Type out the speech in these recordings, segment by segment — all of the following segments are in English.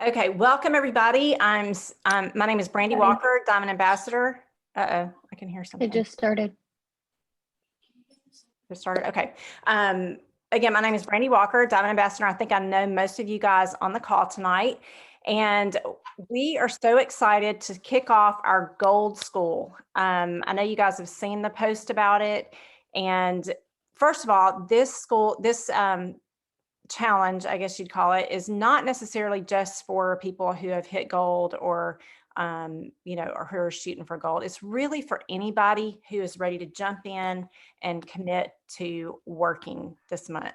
Okay, welcome everybody. My name is Brandy Walker, Diamond Ambassador. I can hear something. It just started. Just started. Okay. Again, my name is Brandy Walker, Diamond Ambassador. I think I know most of you guys on the call tonight, and we are so excited to kick off our Gold School. I know you guys have seen the post about it, and first of all, this challenge, I guess you'd call it, is not necessarily just for people who have hit gold or or who are shooting for gold. It's really for anybody who is ready to jump in and commit to working this month.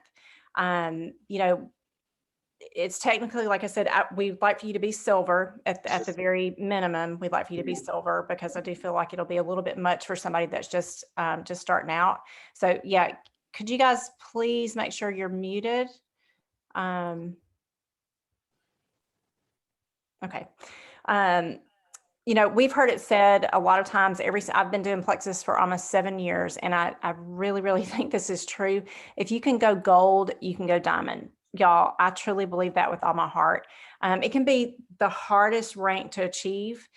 It's technically, like I said, we'd like for you to be silver at the very minimum. We'd like for you to be silver because I do feel like it'll be a little bit much for somebody that's just starting out. So yeah, could you guys please make sure you're muted? Okay. We've heard it said a lot of times, I've been doing Plexus for almost 7 years, and I really, really think this is true. If you can go gold, you can go diamond. Y'all, I truly believe that with all my heart. It can be the hardest rank to achieve.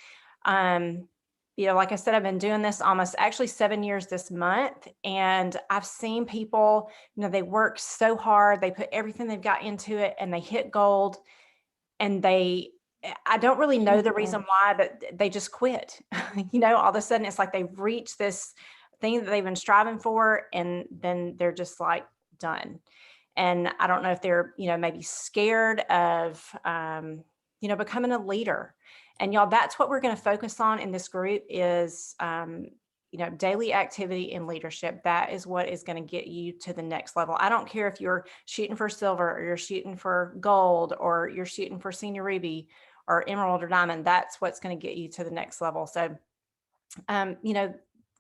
Like I said, I've been doing this almost actually 7 years this month, and I've seen people, they work so hard, they put everything they've got into it, and they hit gold, and I don't really know the reason why, but they just quit. All of a sudden it's like they've reached this thing that they've been striving for, and then they're just like done. And I don't know if they're, maybe scared of, becoming a leader. And y'all, that's what we're going to focus on in this group is, daily activity and leadership. That is what is going to get you to the next level. I don't care if you're shooting for silver or you're shooting for gold or you're shooting for senior ruby or emerald or diamond. That's what's going to get you to the next level. So,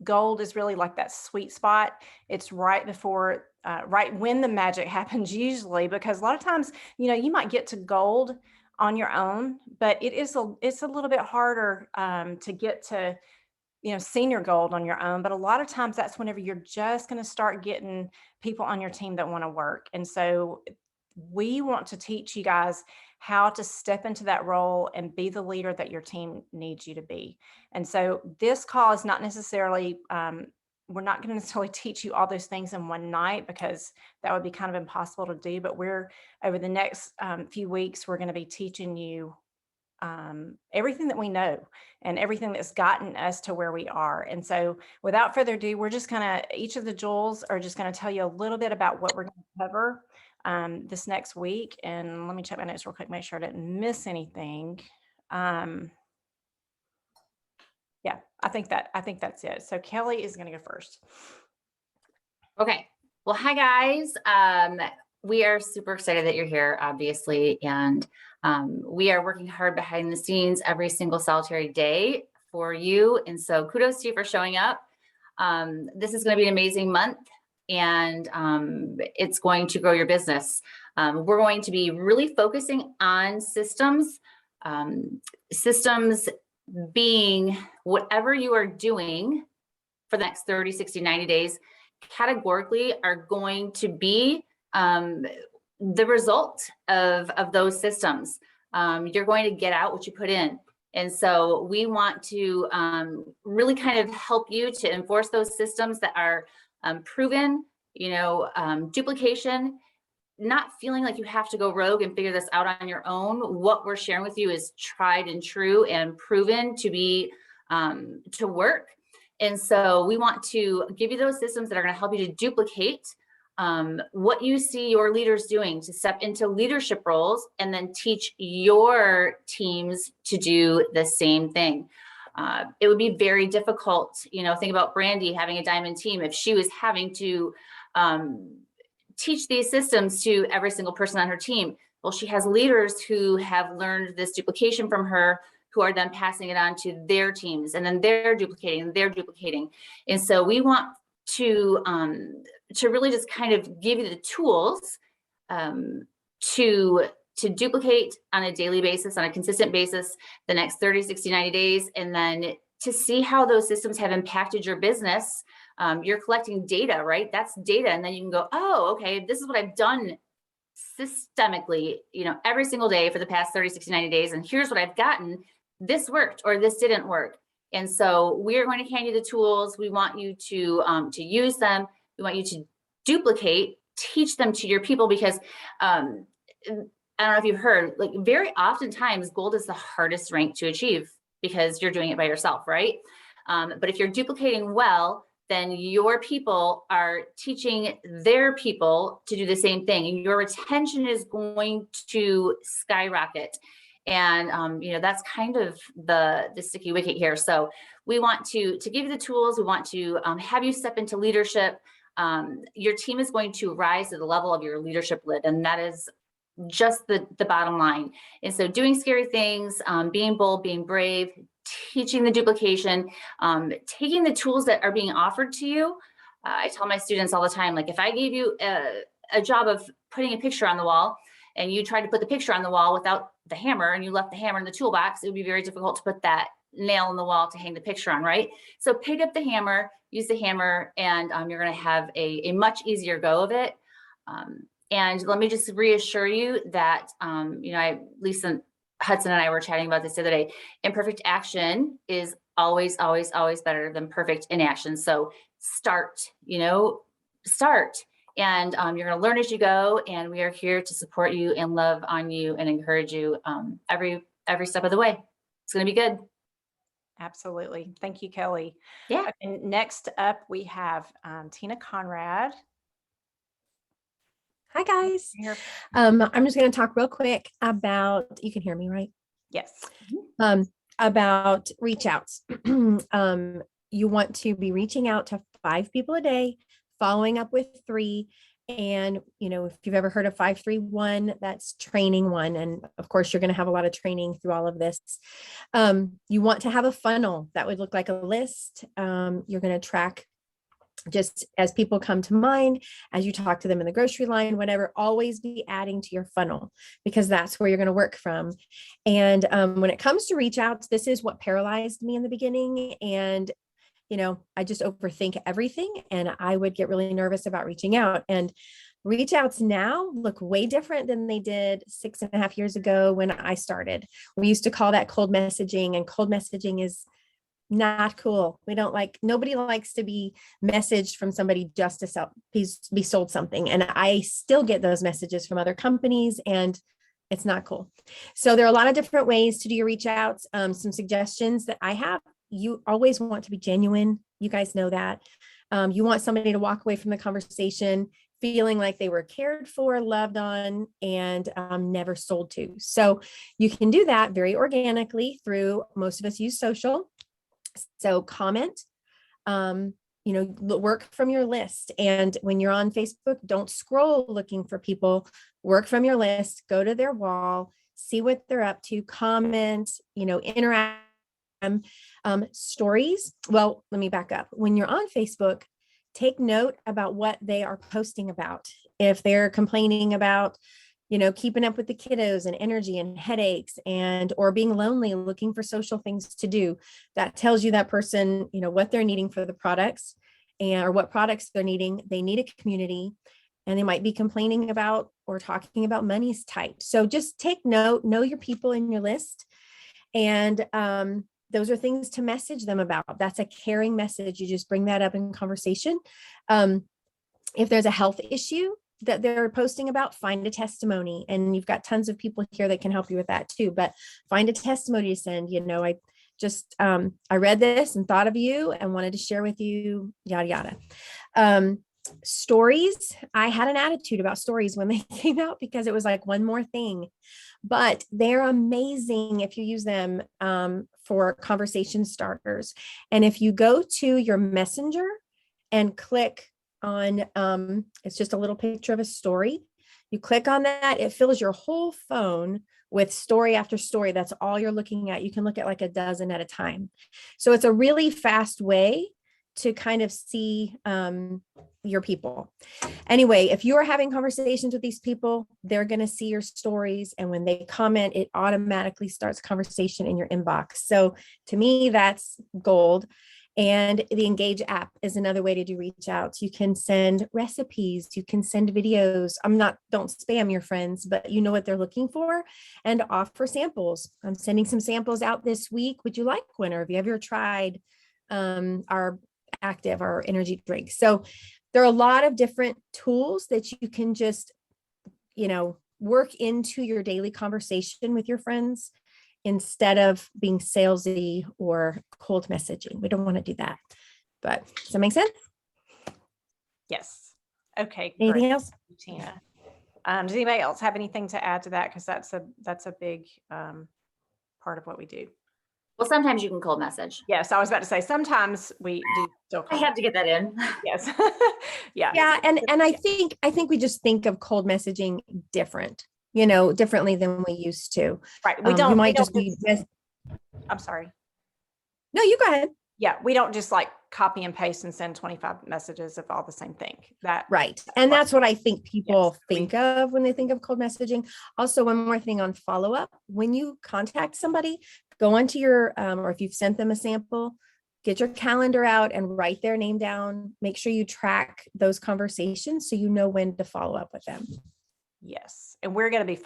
gold is really like that sweet spot. It's right before, right when the magic happens usually, because a lot of times, you might get to gold on your own, but it's a little bit harder to get to, senior gold on your own. But a lot of times that's whenever you're just going to start getting people on your team that want to work. And so we want to teach you guys how to step into that role and be the leader that your team needs you to be. And so this call is not necessarily, we're not going to necessarily teach you all those things in one night, because that would be kind of impossible to do. But over the next few weeks, we're going to be teaching you everything that we know and everything that's gotten us to where we are. And so without further ado, we're just each of the jewels are just going to tell you a little bit about what we're going to cover this next week. And let me check my notes real quick, make sure I didn't miss anything. Yeah, I think that's it. So Kelly is going to go first. Okay. Well, hi guys. We are super excited that you're here, obviously, and we are working hard behind the scenes every single solitary day for you. And so kudos to you for showing up. This is going to be an amazing month, and it's going to grow your business. We're going to be really focusing on systems, systems being whatever you are doing for the next 30, 60, 90 days, categorically are going to be the result of those systems. You're going to get out what you put in. And so we want to really kind of help you to enforce those systems that are proven, duplication, not feeling like you have to go rogue and figure this out on your own. What we're sharing with you is tried and true and proven to be, to work. And so we want to give you those systems that are going to help you to duplicate what you see your leaders doing, to step into leadership roles and then teach your teams to do the same thing. It would be very difficult, think about Brandy having a diamond team. If she was having to teach these systems to every single person on her team, well, she has leaders who have learned this duplication from her, who are then passing it on to their teams, and then they're duplicating. And so we want to really just kind of give you the tools to duplicate on a daily basis, on a consistent basis, the next 30, 60, 90 days, and then to see how those systems have impacted your business. You're collecting data, right? That's data. And then you can go, oh, okay, this is what I've done systemically, every single day for the past 30, 60, 90 days. And here's what I've gotten. This worked or this didn't work. And so we're going to hand you the tools. We want you to use them. We want you to duplicate, teach them to your people, because I don't know if you've heard, like, very oftentimes gold is the hardest rank to achieve because you're doing it by yourself, right? But if you're duplicating well, then your people are teaching their people to do the same thing, and your retention is going to skyrocket. And that's kind of the sticky wicket here. So we want to give you the tools. We want to have you step into leadership. Your team is going to rise to the level of your leadership lid, and that is just the bottom line. And so doing scary things, being bold, being brave, teaching the duplication, taking the tools that are being offered to you. I tell my students all the time, like, if I gave you a job of putting a picture on the wall and you tried to put the picture on the wall without the hammer and you left the hammer in the toolbox, it would be very difficult to put that nail in the wall to hang the picture on, right? So pick up the hammer, use the hammer, and you're going to have a much easier go of it. And let me just reassure you that, Lisa Hudson and I were chatting about this the other day. Imperfect action is always, always, always better than perfect inaction. So start. And you're going to learn as you go. And we are here to support you and love on you and encourage you every step of the way. It's going to be good. Absolutely. Thank you, Kelly. Yeah. Okay, next up, we have Tina Conrad. Hi, guys. I'm just going to talk real quick about, you can hear me, right? Yes. About reach outs. You want to be reaching out to 5 people a day, following up with 3. And, if you've ever heard of 5-3-1, that's training 1. And of course, you're going to have a lot of training through all of this. You want to have a funnel that would look like a list. You're going to track just as people come to mind, as you talk to them in the grocery line, whatever, always be adding to your funnel, because that's where you're going to work from. And when it comes to reach outs, this is what paralyzed me in the beginning. And, I just overthink everything, and I would get really nervous about reaching out. And reach outs now look way different than they did 6.5 years ago when I started. We used to call that cold messaging, and cold messaging is not cool. Nobody likes to be messaged from somebody just to be sold something. And I still get those messages from other companies, and it's not cool. So there are a lot of different ways to do your reach outs. Some suggestions that I have: you always want to be genuine. You guys know that. You want somebody to walk away from the conversation feeling like they were cared for, loved on, and never sold to. So you can do that very organically through, most of us use social. So comment, work from your list. And when you're on Facebook, don't scroll looking for people, work from your list, go to their wall, see what they're up to, comment, interact. Stories. Well, let me back up. When you're on Facebook, take note about what they are posting about. If they're complaining about, keeping up with the kiddos and energy and headaches or being lonely, looking for social things to do, that tells you that person, what they're needing for the products or what products they're needing. They need a community, and they might be complaining about or talking about money's tight. So just take note, know your people in your list. And, those are things to message them about. That's a caring message. You just bring that up in conversation. If there's a health issue that they're posting about, find a testimony. And you've got tons of people here that can help you with that too, but find a testimony to send. I read this and thought of you and wanted to share with you, yada, yada. Stories. I had an attitude about stories when they came out because it was like one more thing, but they're amazing if you use them for conversation starters. And if you go to your messenger and click on, it's just a little picture of a story. You click on that, it fills your whole phone with story after story. That's all you're looking at. You can look at like a dozen at a time. So it's a really fast way to kind of see your people. Anyway, if you're having conversations with these people, they're going to see your stories. And when they comment, it automatically starts conversation in your inbox. So to me, that's gold. And the Engage app is another way to do reach outs. You can send recipes, you can send videos. Don't spam your friends, but you know what they're looking for, and offer samples. I'm sending some samples out this week. Would you like one? Or have you ever tried our energy drink? So there are a lot of different tools that you can just, work into your daily conversation with your friends instead of being salesy or cold messaging. We don't want to do that. But does that make sense? Yes. Okay. Anything great. else? Tina. Does anybody else have anything to add to that? Because that's a big part of what we do. Well, sometimes you can cold message. Yes, I was about to say sometimes we do still. I have to get that in. Yes. Yeah. Yeah, and I think we just think of cold messaging differently than we used to. Right. You might just be. I'm sorry. No, you go ahead. Yeah, we don't just like copy and paste and send 25 messages of all the same thing. Right. And that's what I think people Yes. think of when they think of cold messaging. Also, one more thing on follow-up. When you contact somebody, go onto your, or if you've sent them a sample, get your calendar out and write their name down. Make sure you track those conversations so you know when to follow up with them. Yes. And we're going to be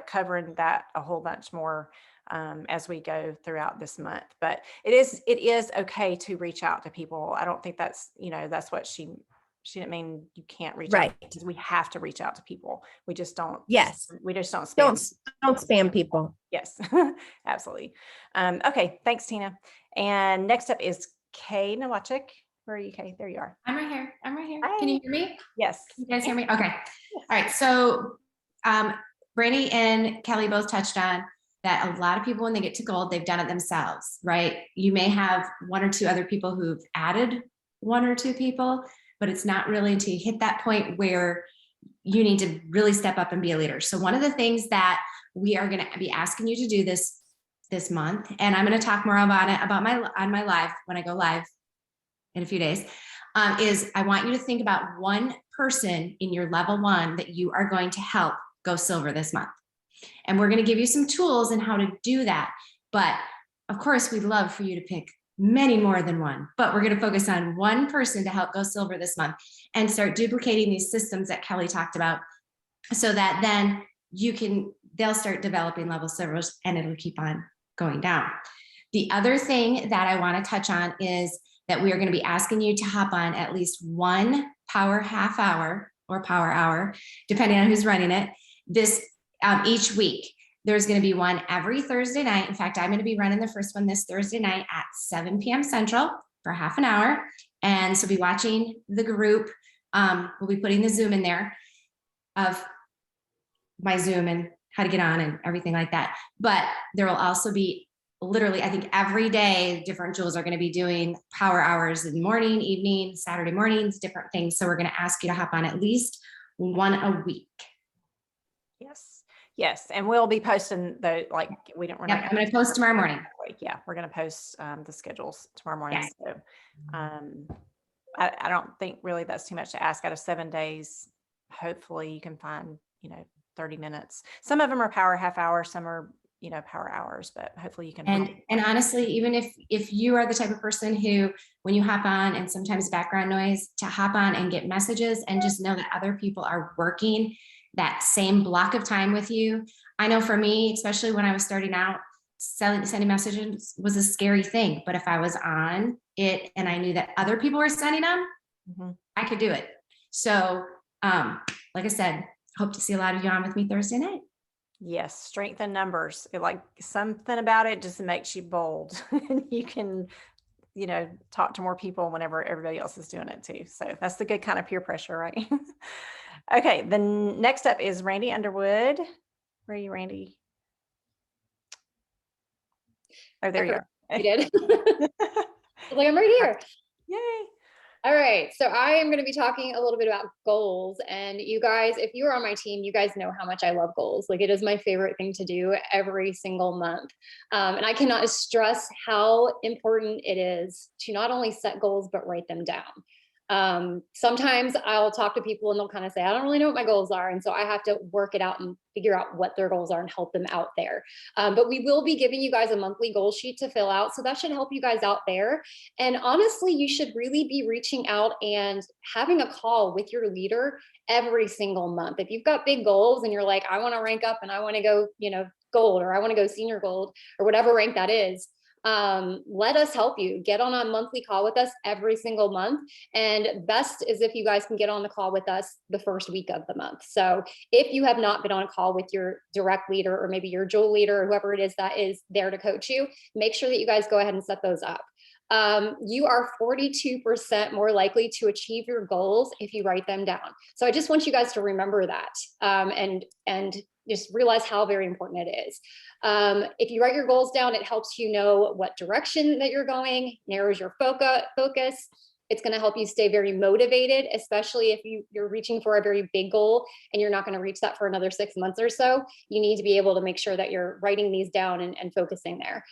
covering that a whole bunch more as we go throughout this month. But it is okay to reach out to people. I don't think that's, that's what she didn't mean you can't reach out, because we have to reach out to people. We just don't. Yes. We just don't spam. Don't spam people. Yes, absolutely. Okay. Thanks, Tina. And next up is Kay Nowachik. Where are you, Kay? There you are. I'm right here. Hi. Can you hear me? Yes. Can you guys hear me? Okay. All right. So Brandy and Kelly both touched on that a lot of people, when they get to gold, they've done it themselves, right? You may have one or two other people who've added one or two people, but it's not really until you hit that point where you need to really step up and be a leader. So one of the things that we are going to be asking you to do this month, and I'm going to talk more about it on my live when I go live in a few days, is I want you to think about one person in your level 1 that you are going to help go silver this month. And we're going to give you some tools and how to do that. But of course, we'd love for you to pick many more than one, but we're going to focus on one person to help go silver this month and start duplicating these systems that Kelly talked about, so that then they'll start developing level silvers and it'll keep on going down. The other thing that I want to touch on is that we are going to be asking you to hop on at least one power half hour or power hour, depending on who's running it, each week. There's going to be one every Thursday night. In fact, I'm going to be running the first one this Thursday night at 7 p.m. Central for half an hour. And so be watching the group. We'll be putting the Zoom in there of my Zoom and how to get on and everything like that. But there will also be literally, I think every day, different jewels are going to be doing power hours in the morning, evening, Saturday mornings, different things. So we're going to ask you to hop on at least one a week. Yes. And we'll be posting I'm going to post tomorrow morning. Yeah. We're going to post the schedules tomorrow morning. Yes. So I don't think really that's too much to ask. Out of 7 days, hopefully you can find, 30 minutes. Some of them are power half hour, some are, power hours, but hopefully you can. And honestly, even if you are the type of person who, when you hop on and sometimes background noise, to hop on and get messages and just know that other people are working that same block of time with you. I know for me, especially when I was starting out, sending messages was a scary thing. But if I was on it and I knew that other people were sending them, I could do it. So like I said, hope to see a lot of you on with me Thursday night. Yes, strength in numbers. Something about it just makes you bold. You can, talk to more people whenever everybody else is doing it too. So that's the good kind of peer pressure, right? Okay, the next up is Randy Underwood. Where are you, Randy? Oh, there you are. You did. I'm right here. Yay. All right. So I am going to be talking a little bit about goals. And you guys, if you are on my team, you guys know how much I love goals. It is my favorite thing to do every single month. And I cannot stress how important it is to not only set goals, but write them down. Sometimes I'll talk to people and they'll kind of say, I don't really know what my goals are. And so I have to work it out and figure out what their goals are and help them out there. But we will be giving you guys a monthly goal sheet to fill out. So that should help you guys out there. And honestly, you should really be reaching out and having a call with your leader every single month. If you've got big goals and you're like, I want to rank up and I want to go, gold, or I want to go senior gold, or whatever rank that is, let us help you. Get on a monthly call with us every single month. And best is if you guys can get on the call with us the first week of the month. So if you have not been on a call with your direct leader, or maybe your dual leader, or whoever it is that is there to coach you, make sure that you guys go ahead and set those up. You are 42% more likely to achieve your goals if you write them down. So I just want you guys to remember that, and just realize how very important it is. If you write your goals down, it helps you know what direction that you're going, narrows your focus. It's going to help you stay very motivated, especially if you're reaching for a very big goal and you're not going to reach that for another 6 months or so. You need to be able to make sure that you're writing these down and focusing there.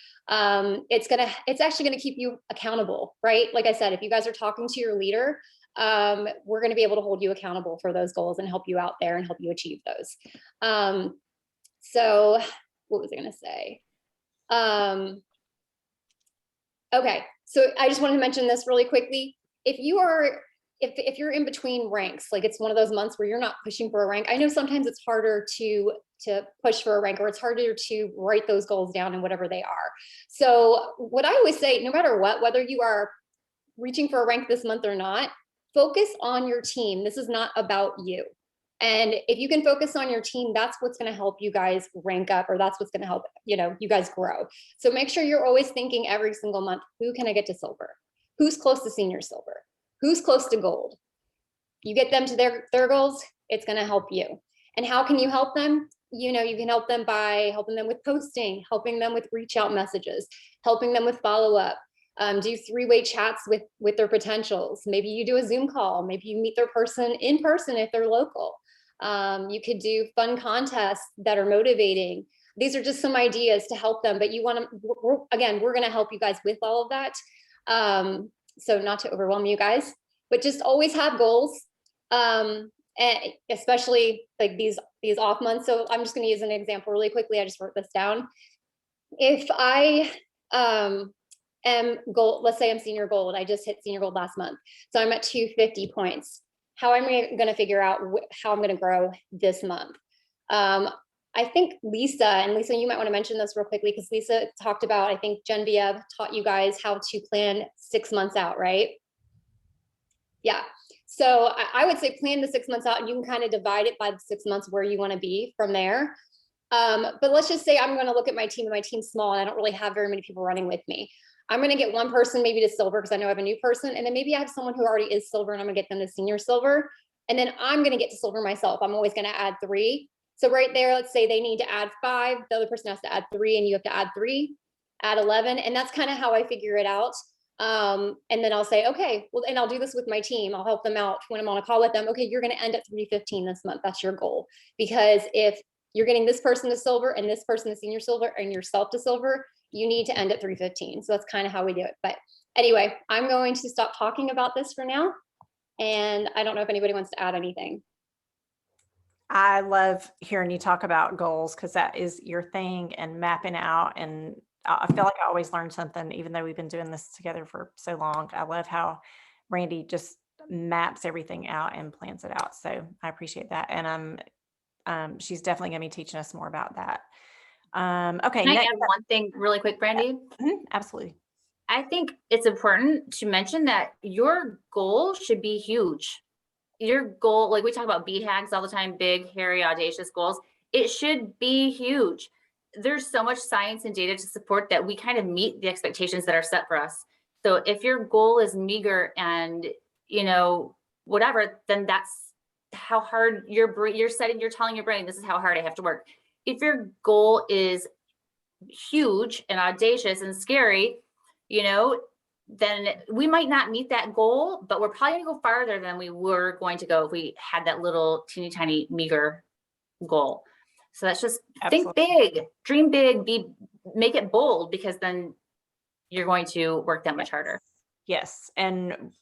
It's actually going to keep you accountable, right? Like I said, if you guys are talking to your leader, we're going to be able to hold you accountable for those goals and help you out there and help you achieve those. So what was I going to say? Okay. So I just wanted to mention this really quickly. If you're in between ranks, like it's one of those months where you're not pushing for a rank. I know sometimes it's harder to push for a rank, or it's harder to write those goals down and whatever they are. So what I always say, no matter what, whether you are reaching for a rank this month or not, focus on your team. This is not about you. And if you can focus on your team, that's what's going to help you guys rank up, or that's what's going to help, you guys grow. So make sure you're always thinking every single month, who can I get to silver? Who's close to senior silver? Who's close to gold? You get them to their goals, it's going to help you. And how can you help them? You can help them by helping them with posting, helping them with reach out messages, helping them with follow-up. Do 3-way chats with their potentials. Maybe you do a Zoom call. Maybe you meet their person in person if they're local. You could do fun contests that are motivating. These are just some ideas to help them, but we're going to help you guys with all of that. So not to overwhelm you guys, but just always have goals. And especially like these off months. So I'm just going to use an example really quickly. I just wrote this down. If I, am gold, let's say I'm senior gold. I just hit senior gold last month. So I'm at 250 points. How am I going to figure out how I'm going to grow this month? I think Lisa, you might want to mention this real quickly, because Lisa talked about, I think Genevieve taught you guys how to plan 6 months out, right? Yeah. So I would say plan the 6 months out, and you can kind of divide it by the 6 months where you want to be from there. But let's just say I'm going to look at my team, and my team's small and I don't really have very many people running with me. I'm going to get one person maybe to silver, because I know I have a new person. And then maybe I have someone who already is silver, and I'm going to get them to senior silver. And then I'm going to get to silver myself. I'm always going to add 3. So right there, let's say they need to add 5. The other person has to add 3, and you have to add 3, add 11. And that's kind of how I figure it out. And then I'll say, okay, well, and I'll do this with my team. I'll help them out when I'm on a call with them. Okay, you're going to end at 315 this month. That's your goal. Because if you're getting this person to silver and this person to senior silver and yourself to silver, you need to end at 315. So that's kind of how we do it. But anyway, I'm going to stop talking about this for now. And I don't know if anybody wants to add anything. I love hearing you talk about goals, because that is your thing, and mapping out. And I feel like I always learn something, even though we've been doing this together for so long. I love how Randy just maps everything out and plans it out. So I appreciate that. And she's definitely going to be teaching us more about that. Okay. Can I add one thing really quick, Brandy? Absolutely. I think it's important to mention that your goal should be huge. Your goal, like we talk about BHAGs all the time, big, hairy, audacious goals. It should be huge. There's so much science and data to support that we kind of meet the expectations that are set for us. So if your goal is meager and, whatever, then that's how hard you're telling your brain, this is how hard I have to work. If your goal is huge and audacious and scary, then we might not meet that goal, but we're probably going to go farther than we were going to go if we had that little teeny tiny meager goal. So that's just Think big, dream big, make it bold, because then you're going to work that much harder. Yes. And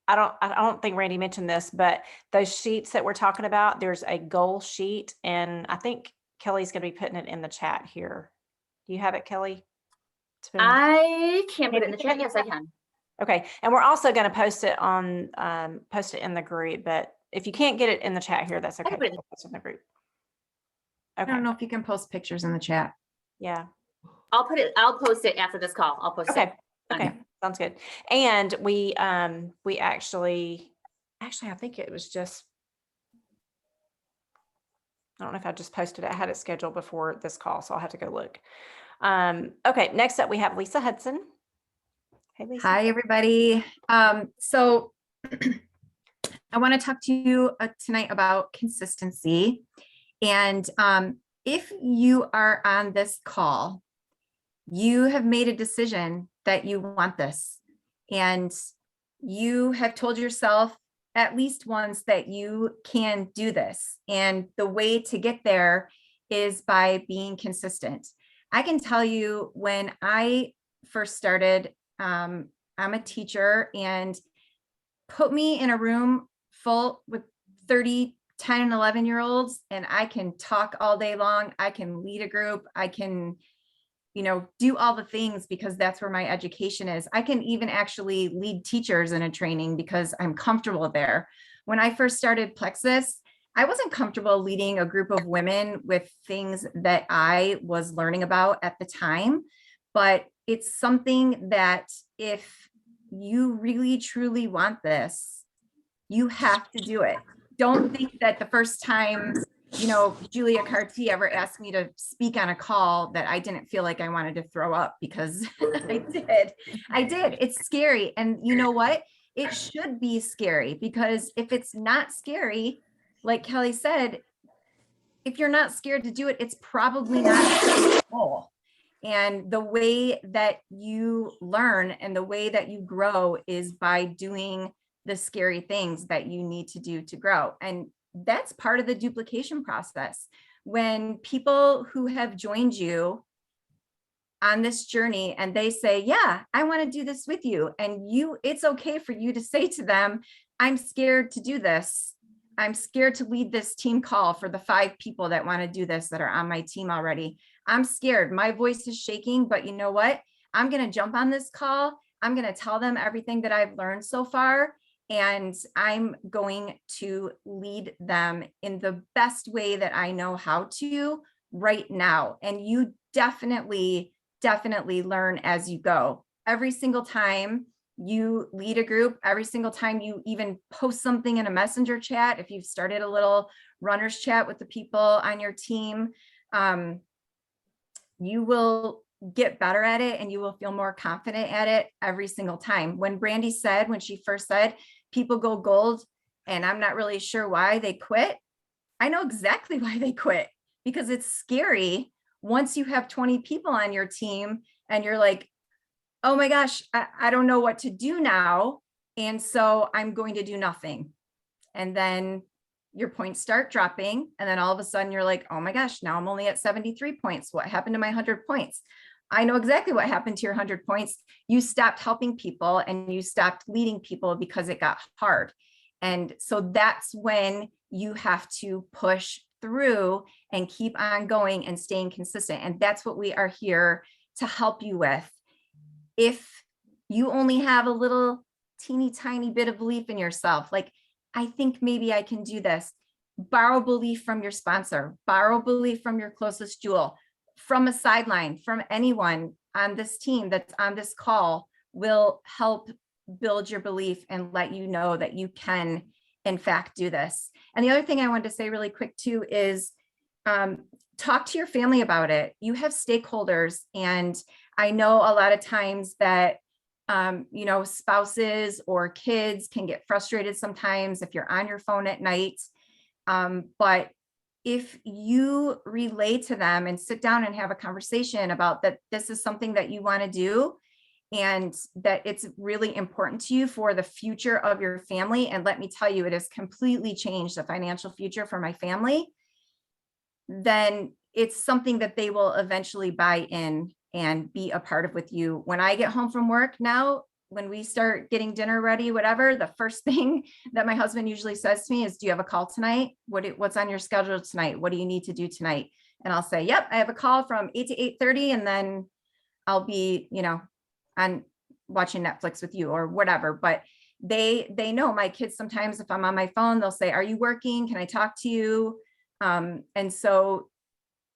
I don't think Randy mentioned this, but those sheets that we're talking about, there's a goal sheet, and I think Kelly's going to be putting it in the chat here. Do you have it, Kelly? I can put it in the chat. Yes, I can. Okay, and we're also going to post it in the group, but if you can't get it in the chat here, that's okay. put it in We'll post it in the group. I Okay. don't know if you can post pictures in the chat. Yeah. I'll post it after this call. I'll post Okay. it. Okay. Sounds good. And we actually, I think it was just, I don't know if I just posted it. I had it scheduled before this call, so I'll have to go look. Okay. Next up, we have Lisa Hudson. Hey, Lisa. Hi, everybody. So I want to talk to you tonight about consistency. And if you are on this call, you have made a decision that you want this, and you have told yourself at least once that you can do this. And the way to get there is by being consistent. I can tell you, when I first started, I'm a teacher, and put me in a room full with 30, 10 and 11-year-olds, and I can talk all day long. I can lead a group. I can, do all the things because that's where my education is. I can even actually lead teachers in a training because I'm comfortable there. When I first started Plexus, I wasn't comfortable leading a group of women with things that I was learning about at the time, but it's something that if you really truly want this, you have to do it. Don't think that the first time, Julia Carty ever asked me to speak on a call that I didn't feel like I wanted to throw up, because I did. It's scary. And you know what? It should be scary, because if it's not scary, like Kelly said, if you're not scared to do it, it's probably not your goal. And the way that you learn and the way that you grow is by doing the scary things that you need to do to grow. And that's part of the duplication process. When people who have joined you on this journey and they say, yeah, I want to do this with you, and it's okay for you to say to them, I'm scared to do this. I'm scared to lead this team call for the 5 people that want to do this that are on my team already. I'm scared. My voice is shaking, but you know what? I'm going to jump on this call. I'm going to tell them everything that I've learned so far, and I'm going to lead them in the best way that I know how to right now. And you definitely learn as you go. Every single time you lead a group, every single time you even post something in a messenger chat, if you've started a little runner's chat with the people on your team, you will get better at it and you will feel more confident at it every single time. When Brandy said, when she first said, people go gold and I'm not really sure why they quit, I know exactly why they quit, because it's scary once you have 20 people on your team and you're like, oh my gosh, I don't know what to do now. And so I'm going to do nothing. And then your points start dropping. And then all of a sudden you're like, oh my gosh, now I'm only at 73 points. What happened to my 100 points? I know exactly what happened to your 100 points. You stopped helping people and you stopped leading people because it got hard. And so that's when you have to push through and keep on going and staying consistent. And that's what we are here to help you with. If you only have a little teeny tiny bit of belief in yourself, like, I think maybe I can do this, borrow belief from your sponsor, borrow belief from your closest jewel, from a sideline, from anyone on this team that's on this call will help build your belief and let you know that you can, in fact, do this. And the other thing I wanted to say really quick too is talk to your family about it. You have stakeholders, and I know a lot of times that spouses or kids can get frustrated sometimes if you're on your phone at night. But if you relay to them and sit down and have a conversation about that, this is something that you want to do and that it's really important to you for the future of your family. And let me tell you, it has completely changed the financial future for my family. Then it's something that they will eventually buy in and be a part of with you. When I get home from work now, when we start getting dinner ready, whatever, the first thing that my husband usually says to me is, do you have a call tonight? What's on your schedule tonight? What do you need to do tonight? And I'll say, yep, I have a call from 8 to 8:30, and then I'll be, on watching Netflix with you or whatever. But they know. My kids, sometimes if I'm on my phone, they'll say, are you working? Can I talk to you? And so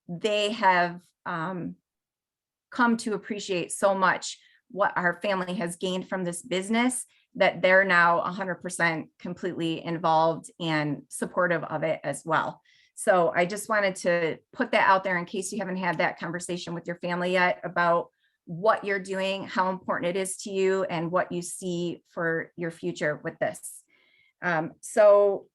they have come to appreciate so much what our family has gained from this business, that they're now 100% completely involved and supportive of it as well. So I just wanted to put that out there in case you haven't had that conversation with your family yet about what you're doing, how important it is to you, and what you see for your future with this. So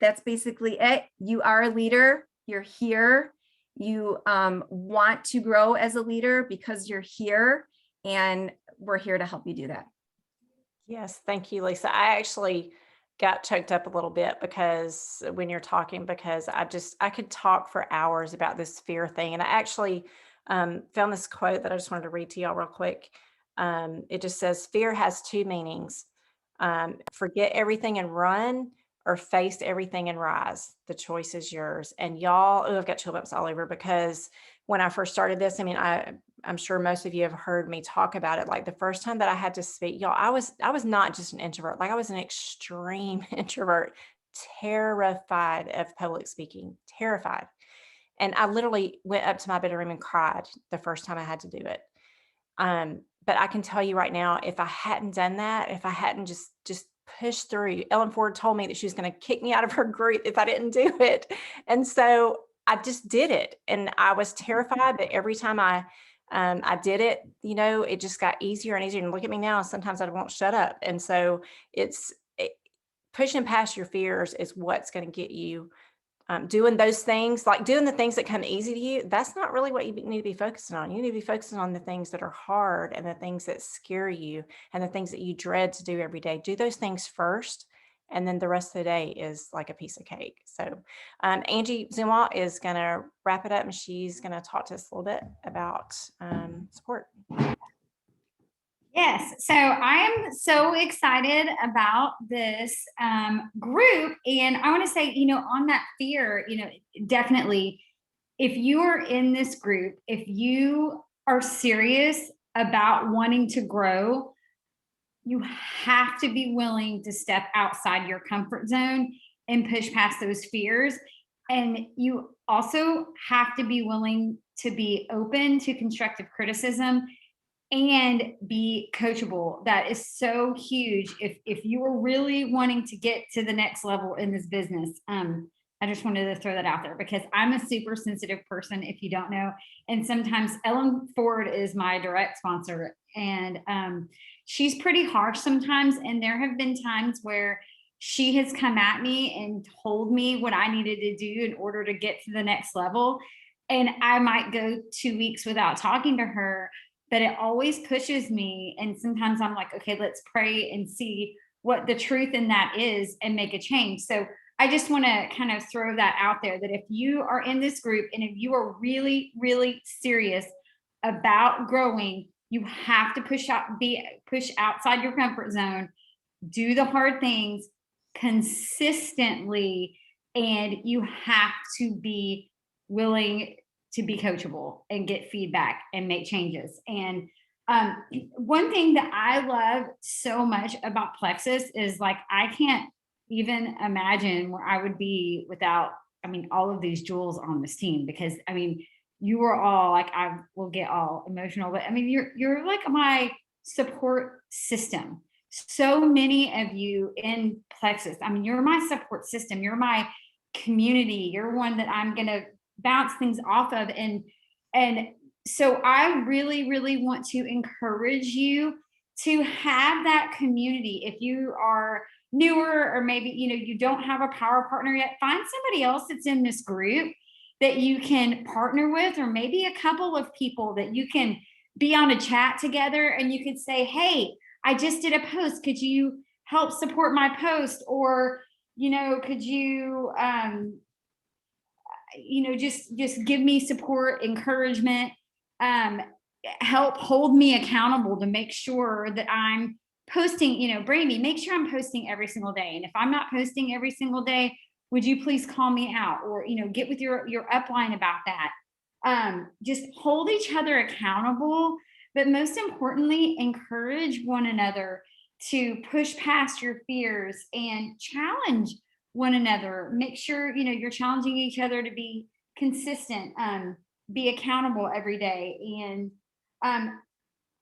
that's basically it. You are a leader. You're here. You want to grow as a leader because you're here, and we're here to help you do that. Yes, thank you, Lisa. I actually got choked up a little bit because when you're talking, because I could talk for hours about this fear thing. And I actually found this quote that I just wanted to read to y'all real quick. It just says, fear has two meanings. Forget everything and run, or face everything and rise. The choice is yours. And y'all, I've got chill bumps all over, because when I first started this, I mean, I'm sure most of you have heard me talk about it. Like the first time that I had to speak, y'all, I was not just an introvert. Like I was an extreme introvert, terrified of public speaking, terrified. And I literally went up to my bedroom and cried the first time I had to do it. But I can tell you right now, if I hadn't done that, if I hadn't just pushed through, Ellen Ford told me that she was going to kick me out of her group if I didn't do it. And so I just did it. And I was terrified, but every time I did it, it just got easier and easier. And look at me now, sometimes I won't shut up. And so pushing past your fears is what's going to get you doing those things, like doing the things that come easy to you. That's not really what you need to be focusing on. You need to be focusing on the things that are hard, and the things that scare you, and the things that you dread to do every day. Do those things first, and then the rest of the day is like a piece of cake. So Angie Zuma is going to wrap it up, and she's going to talk to us a little bit about support. Yes, so I am so excited about this group. And I want to say, on that fear, definitely, if you are in this group, if you are serious about wanting to grow, you have to be willing to step outside your comfort zone and push past those fears. And you also have to be willing to be open to constructive criticism and be coachable. That is so huge. If you are really wanting to get to the next level in this business, I just wanted to throw that out there, because I'm a super sensitive person, if you don't know. And sometimes Ellen Ford is my direct sponsor, and she's pretty harsh sometimes. And there have been times where she has come at me and told me what I needed to do in order to get to the next level. And I might go 2 weeks without talking to her, but it always pushes me. And sometimes I'm like, okay, let's pray and see what the truth in that is and make a change. So I just want to kind of throw that out there, that if you are in this group and if you are really, really serious about growing, you have to push outside your comfort zone, do the hard things consistently, and you have to be willing to be coachable and get feedback and make changes. And one thing that I love so much about Plexus is, like, I can't even imagine where I would be without, all of these jewels on this team, because you are all, like, I will get all emotional, but you're like my support system. So many of you in Plexus, you're my support system. You're my community. You're one that I'm going to bounce things off of. And so I really, really want to encourage you to have that community. If you are newer, or maybe, you don't have a power partner yet, find somebody else that's in this group that you can partner with, or maybe a couple of people that you can be on a chat together, and you could say, hey, I just did a post. Could you help support my post? Or, could you, just give me support, encouragement. help hold me accountable to make sure that I'm posting, Brandy, make sure I'm posting every single day. And if I'm not posting every single day, would you please call me out, or, get with your upline about that. Just hold each other accountable, but most importantly, encourage one another to push past your fears and challenge one another. Make sure, you're challenging each other to be consistent, be accountable every day. And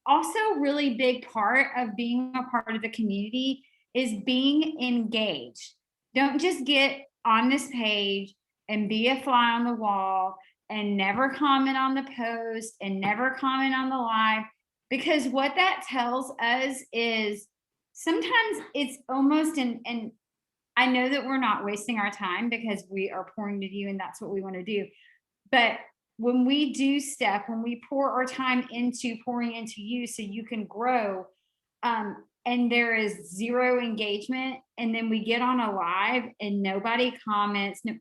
also really big part of being a part of the community is being engaged. Don't just get on this page and be a fly on the wall and never comment on the post and never comment on the live, because what that tells us is sometimes it's almost and I know that we're not wasting our time because we are pouring to you and that's what we want to do. But when we do when we pour our time into pouring into you so you can grow, and there is zero engagement, and then we get on a live and nobody comments. No,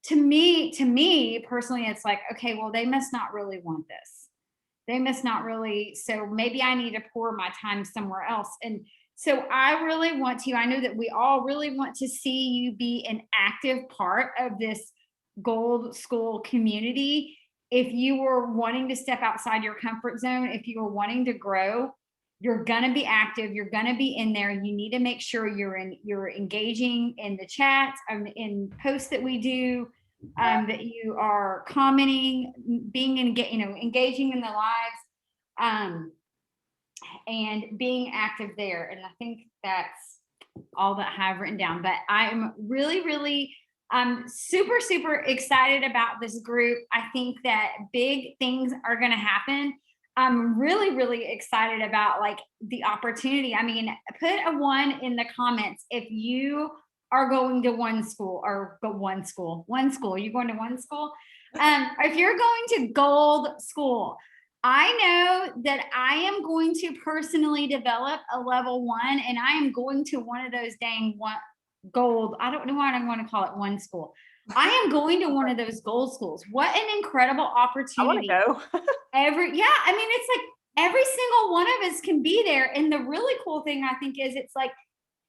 to me personally, it's like, okay, well, they must not really want this. They must not really. So maybe I need to pour my time somewhere else. And so I really want to, I know that we all really want to see you be an active part of this Gold School community. If you were wanting to step outside your comfort zone, if you were wanting to grow, you're going to be active. You're going to be in there. You need to make sure you're engaging in the chats, in posts that we do, that you are commenting, being engaging in the lives, and being active there. And I think that's all that I have written down. But I'm really, really super, super excited about this group. I think that big things are going to happen. I'm really, really excited about like the opportunity. I mean, put a 1 in the comments if you are going to one school. You're going to one school. If you're going to Gold School, I know that I am going to personally develop a level 1, and I am going to one of those dang gold. I don't know why I'm going to call it one school. I am going to one of those Gold schools. What an incredible opportunity. I want to go. It's like every single one of us can be there. And the really cool thing I think is it's like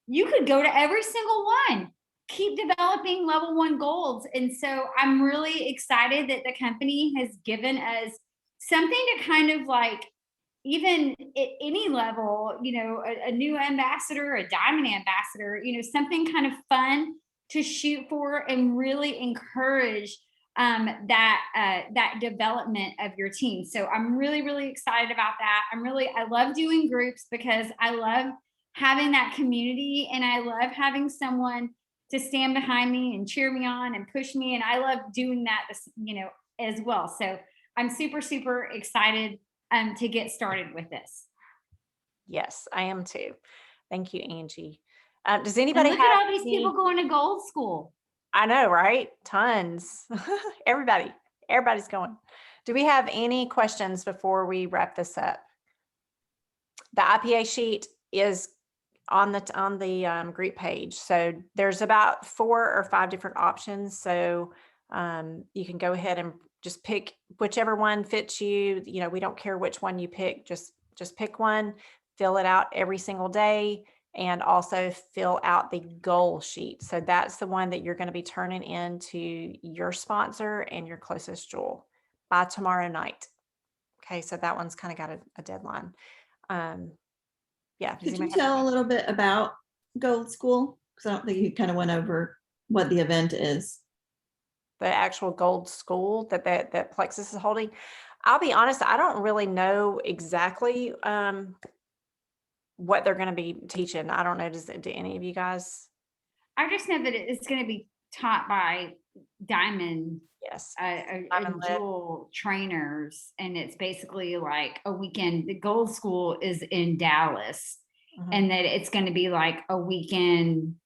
you could go to every single one, keep developing level 1 golds. And so I'm really excited that the company has given us something to kind of like, even at any level, a new ambassador, a diamond ambassador, something kind of fun to shoot for and really encourage that development of your team. So I'm really, really excited about that. I love doing groups because I love having that community, and I love having someone to stand behind me and cheer me on and push me. And I love doing that, as well. So I'm super, super excited to get started with this. Yes, I am too. Thank you, Angie. Does anybody look have at all these people going to Gold School? I know, right? Tons. Everybody's going. Do we have any questions before we wrap this up? The IPA sheet is on the group page. So there's about 4 or 5 different options. So you can go ahead and just pick whichever one fits you. We don't care which one you pick. Just pick one, fill it out every single day, and also fill out the goal sheet. So that's the one that you're going to be turning in to your sponsor and your closest jewel by tomorrow night. Okay, so that one's kind of got a deadline. Yeah. Could you tell a little bit about Gold School? Because I don't think you kind of went over what the event is. The actual Gold School that Plexus is holding. I'll be honest, I don't really know exactly what they're going to be teaching. I don't know. Do any of you guys? I just know that it's going to be taught by diamond, yes, diamond jewel trainers, and it's basically like a weekend. The Gold School is in Dallas, and that it's going to be like a weekend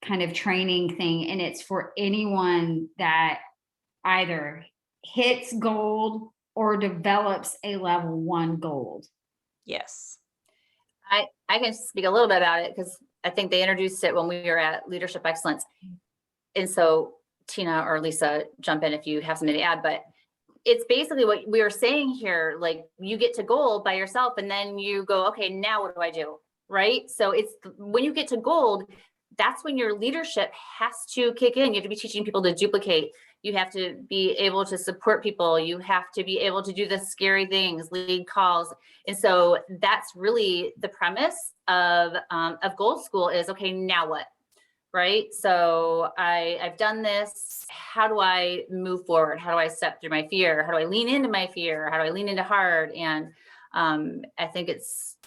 kind of training thing, and it's for anyone that either hits gold or develops a level 1 gold. Yes. I can speak a little bit about it because I think they introduced it when we were at Leadership Excellence. And so Tina or Lisa, jump in if you have something to add, but it's basically what we were saying here. Like, you get to gold by yourself and then you go, okay, now what do I do? Right. So it's when you get to gold, that's when your leadership has to kick in. You have to be teaching people to duplicate. You have to be able to support people. You have to be able to do the scary things, lead calls. And so that's really the premise of Gold School is, okay, now what? Right. So I've done this. How do I move forward? How do I step through my fear? How do I lean into my fear? How do I lean into hard? And I think it's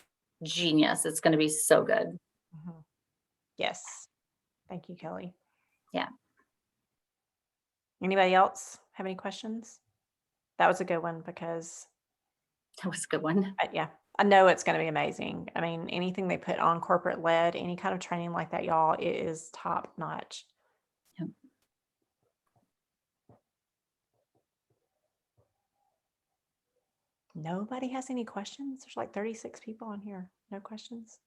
genius. It's going to be so good. Mhm. Yes. Thank you, Kelly. Yeah. Anybody else have any questions? That was a good one because That was a good one. yeah, I know it's going to be amazing. I mean, anything they put on corporate led, any kind of training like that, y'all, it is top notch. Yep. Nobody has any questions? There's like 36 people on here. No questions?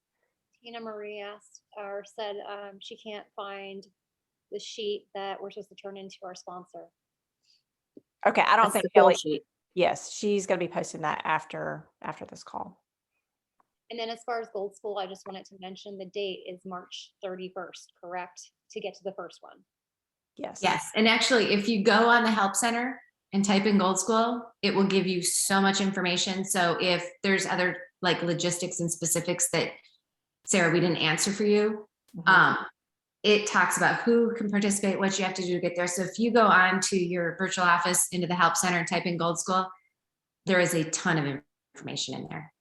Tina Marie asked or said she can't find the sheet that we're supposed to turn into our sponsor. Okay, I don't That's think the goal Kelly, sheet. yes, she's going to be posting that after this call. And then as far as Gold School, I just wanted to mention the date is March 31st, correct? To get to the first one. Yes. Yes. And actually, if you go on the Help Center and type in Gold School, it will give you so much information. So if there's other like logistics and specifics that, Sarah, we didn't answer for you, Mhm. it talks about who can participate, what you have to do to get there. So if you go on to your virtual office into the Help Center and type in Gold School, there is a ton of information in there.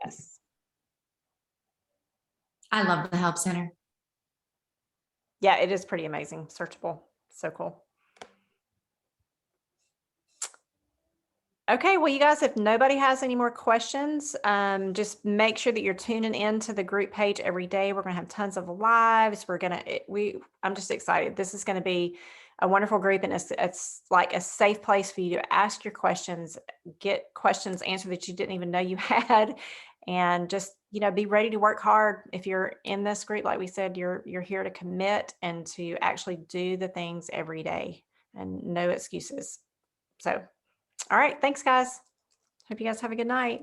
Yes. I love the Help Center. Yeah, it is pretty amazing. Searchable. So cool. Okay, well, you guys, if nobody has any more questions, just make sure that you're tuning in to the group page every day. We're going to have tons of lives. I'm just excited. This is going to be a wonderful group, and it's like a safe place for you to ask your questions, get questions answered that you didn't even know you had, and just, be ready to work hard. If you're in this group, like we said, you're here to commit and to actually do the things every day and no excuses. So, all right. Thanks, guys. Hope you guys have a good night.